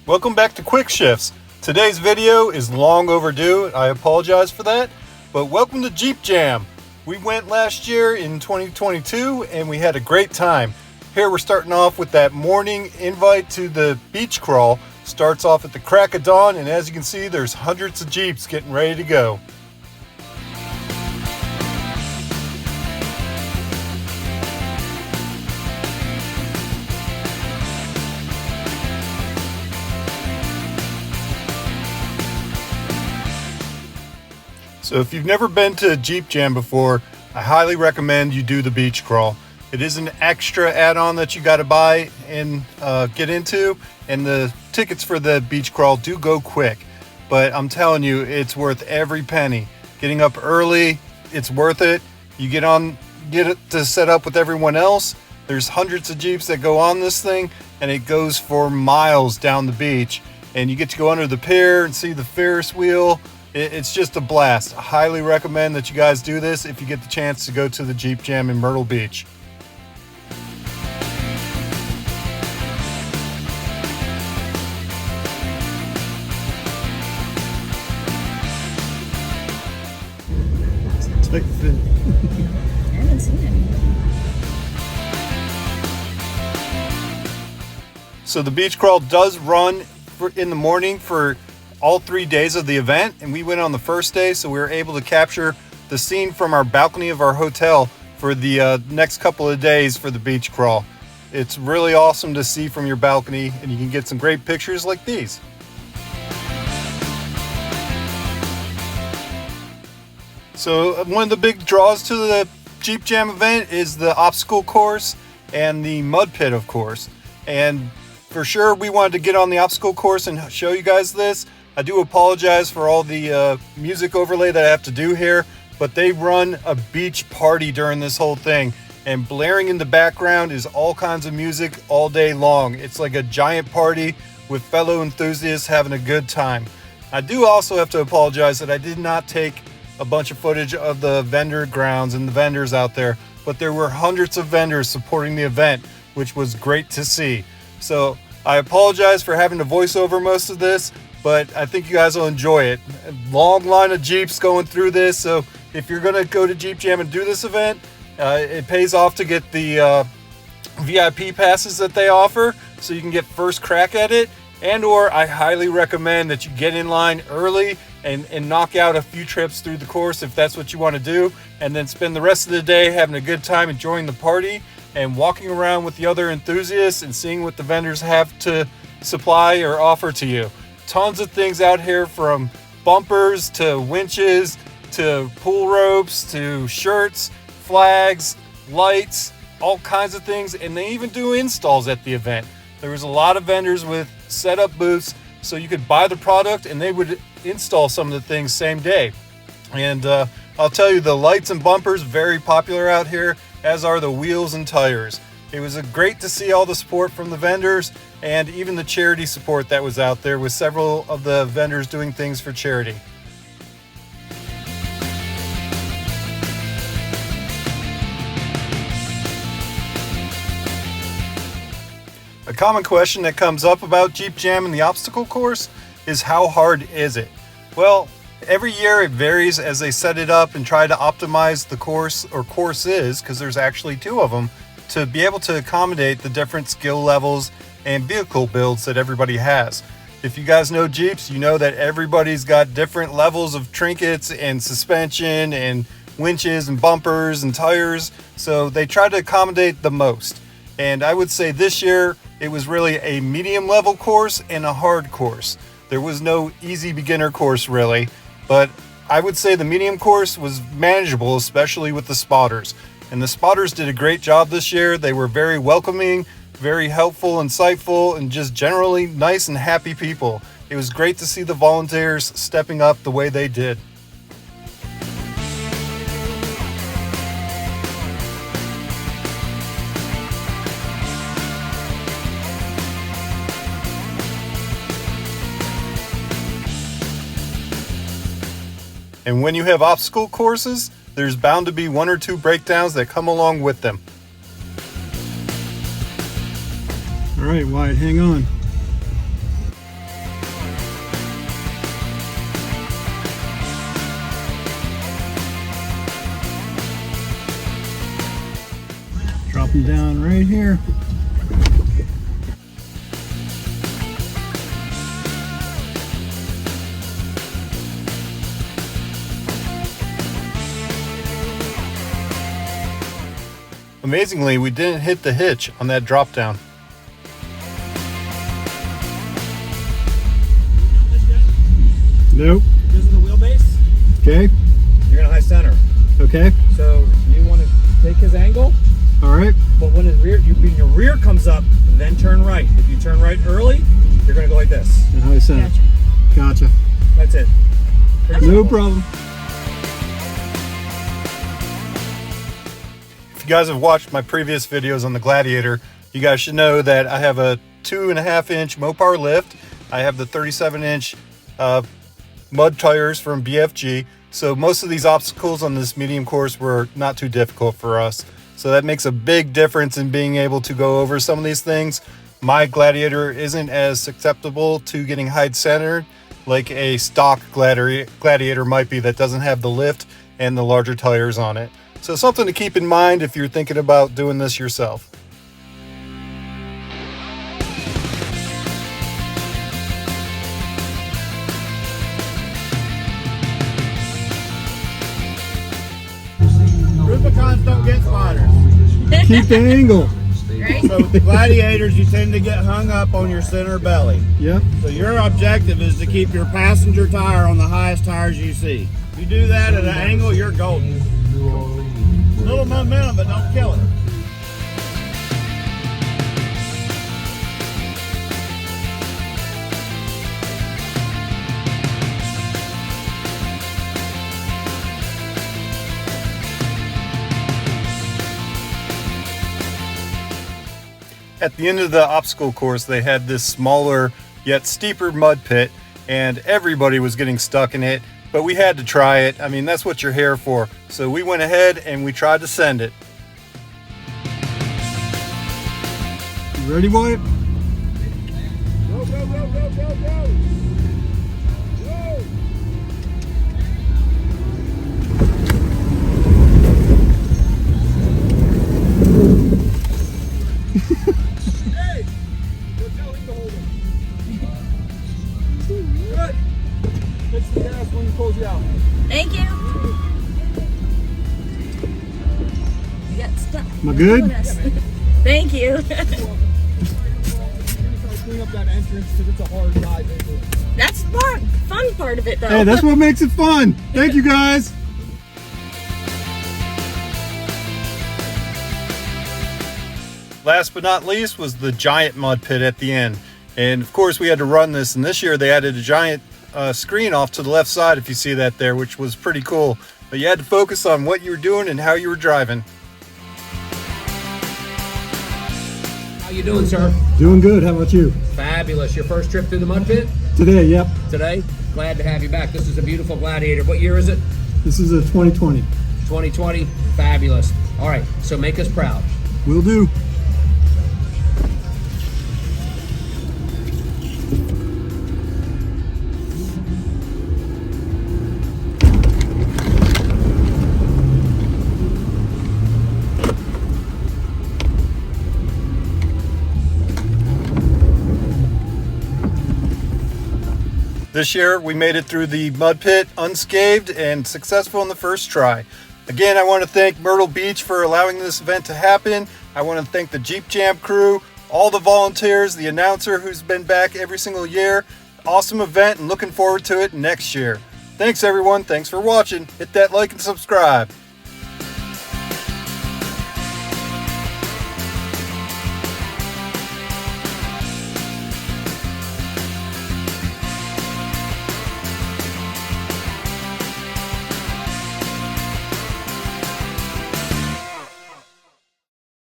Welcome back to Quick Shifts. Today's video is long overdue. I apologize for that, but welcome to Jeep Jam. We went last year in 2022 and we had a great time. Here we're starting off with that morning invite to the beach crawl. Starts off at the crack of dawn, and as you can see, there's hundreds of Jeeps getting ready to go. So if you've never been to Jeep Jam before, I highly recommend you do the beach crawl. It is an extra add-on that you got to buy and get into, and the tickets for the beach crawl do go quick. But I'm telling you, it's worth every penny. Getting up early, it's worth it. You get it to set up with everyone else. There's hundreds of Jeeps that go on this thing, and it goes for miles down the beach. And you get to go under the pier and see the Ferris wheel. It's just a blast. I highly recommend that you guys do this if you get the chance to go to the Jeep Jam in Myrtle Beach. I haven't seen any. So the beach crawl does run in the morning for all 3 days of the event, and we went on the first day, so we were able to capture the scene from our balcony of our hotel for the next couple of days for the beach crawl. It's really awesome to see from your balcony, and you can get some great pictures like these. So one of the big draws to the Jeep Jam event is the obstacle course and the mud pit, of course. And for sure, we wanted to get on the obstacle course and show you guys this. I do apologize for all the music overlay that I have to do here, but they run a beach party during this whole thing, and blaring in the background is all kinds of music all day long. It's like a giant party with fellow enthusiasts having a good time. I do also have to apologize that I did not take a bunch of footage of the vendor grounds and the vendors out there, but there were hundreds of vendors supporting the event, which was great to see. So I apologize for having to voice over most of this, but I think you guys will enjoy it. A long line of Jeeps going through this, so if you're gonna go to Jeep Jam and do this event, it pays off to get the VIP passes that they offer, so you can get first crack at it. And or I highly recommend that you get in line early and knock out a few trips through the course if that's what you want to do, and then spend the rest of the day having a good time enjoying the party and walking around with the other enthusiasts and seeing what the vendors have to supply or offer to you. Tons of things out here, from bumpers to winches to pool ropes to shirts, flags, lights, all kinds of things, and they even do installs at the event. There was a lot of vendors with setup booths, so you could buy the product and they would install some of the things same day. And I'll tell you, the lights and bumpers, very popular out here, as are the wheels and tires. It was great to see all the support from the vendors and even the charity support that was out there, with several of the vendors doing things for charity. A common question that comes up about Jeep Jam and the obstacle course is, how hard is it? Well, every year it varies as they set it up and try to optimize the course, or courses, because there's actually two of them, to be able to accommodate the different skill levels and vehicle builds that everybody has. If you guys know Jeeps, you know that everybody's got different levels of trinkets and suspension and winches and bumpers and tires, so they try to accommodate the most. And I would say this year it was really a medium level course and a hard course. There was no easy beginner course really, but I would say the medium course was manageable, especially with the spotters. And the spotters did a great job this year. They were very welcoming, very helpful, insightful, and just generally nice and happy people. It was great to see the volunteers stepping up the way they did. And when you have obstacle courses, there's bound to be one or two breakdowns that come along with them. All right, Wyatt, hang on. Drop them down right here. Amazingly, we didn't hit the hitch on that drop down. Nope. This is the wheelbase. Okay. You're gonna high center. Okay. So you want to take his angle, All right. but when his rear, when your rear comes up, then turn right. If you turn right early, you're gonna go like this. And high center. Gotcha. That's it. No problem. If you guys have watched my previous videos on the Gladiator, you guys should know that I have a 2.5-inch Mopar lift. I have the 37-inch mud tires from BFG. So most of these obstacles on this medium course were not too difficult for us. So that makes a big difference in being able to go over some of these things. My Gladiator isn't as susceptible to getting hide centered like a stock Gladiator might be that doesn't have the lift and the larger tires on it. So something to keep in mind if you're thinking about doing this yourself. Rubicons don't get spotters. Keep the angle. Right? So with the Gladiators, you tend to get hung up on your center belly. Yep. So your objective is to keep your passenger tire on the highest tires you see. If you do that at an angle, you're golden. Little momentum, but don't kill it. At the end of the obstacle course, they had this smaller yet steeper mud pit, and everybody was getting stuck in it, but we had to try it. I mean, that's what you're here for. So we went ahead and we tried to send it. You ready, Wyatt? Go, go, go, go, go, go. Go. Hey, go tell him to hold him. Good. Fix the gas when he pulls you out. Thank you. You got stuck. Am I good? Thank you. Clean up that entrance because it's a hard dive into it. That's the fun part of it, though. Hey, that's what makes it fun. Thank you, guys. Last but not least was the giant mud pit at the end. And of course we had to run this, and this year they added a giant screen off to the left side, if you see that there, which was pretty cool. But you had to focus on what you were doing and how you were driving. How you doing, sir? Doing good. How about you? Fabulous. Your first trip through the mud pit Today, yep. today? Glad to have you back. This is a beautiful Gladiator. What year is it? This is a 2020. 2020. Fabulous. All right, so make us proud. Will do. This year we made it through the mud pit unscathed and successful in the first try. Again, I want to thank Myrtle Beach for allowing this event to happen. I want to thank the Jeep Jam crew, all the volunteers, the announcer who's been back every single year. Awesome event and looking forward to it next year. Thanks everyone. Thanks for watching. Hit that like and subscribe.